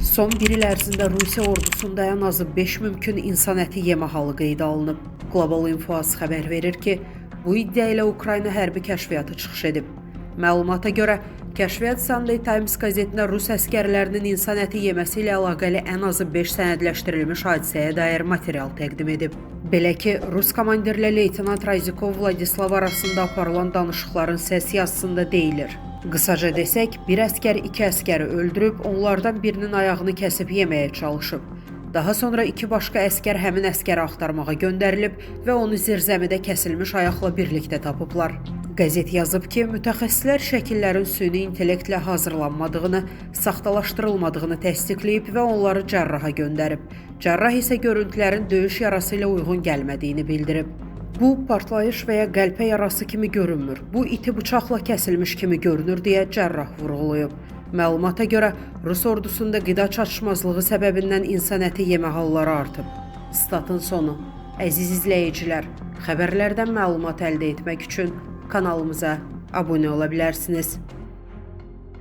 Son bir il ərzində Rusiya ordusunda ən azı 5 mümkün insan əti yemə halı qeydə alınıb. Global Info AS xəbər verir ki, bu iddia ilə Ukrayna hərbi kəşfiyyatı çıxış edib. Məlumata görə, kəşfiyyat Sunday Times qəzetində Rus əskərlərinin insan əti yeməsi ilə əlaqəli ən azı 5 sənədləşdirilmiş hadisəyə dair material təqdim edib. Belə ki, Rus komandirlə leytenant Razikov Vladislav arasında aparılan danışıqların səs yazısında deyilir. Qısaca desək, bir əskər 2 əskəri öldürüb, onlardan birinin ayağını kəsib yeməyə çalışıb. Daha sonra 2 başqa əskər həmin əskəri axtarmağa göndərilib və onu zirzəmidə kəsilmiş ayaqla birlikdə tapıblar. Qəzet yazıb ki, mütəxəssislər şəkillərin süni intellektlə hazırlanmadığını, saxtalaşdırılmadığını təsdiqləyib və onları cərraha göndərib. Cərrah isə görüntülərin döyüş yarası ilə uyğun gəlmədiyini bildirib. Bu, partlayış və ya qəlpə yarası kimi görünmür. Bu, iti bıçaqla kəsilmiş kimi görünür deyə cərrah vurğulayıb. Məlumata görə, Rus ordusunda qida çatışmazlığı səbəbindən insan əti yemə halları artıb. Statın sonu. Əziz izləyicilər, xəbərlərdən məlumat əldə etmək üçün kanalımıza abunə ola bilərsiniz.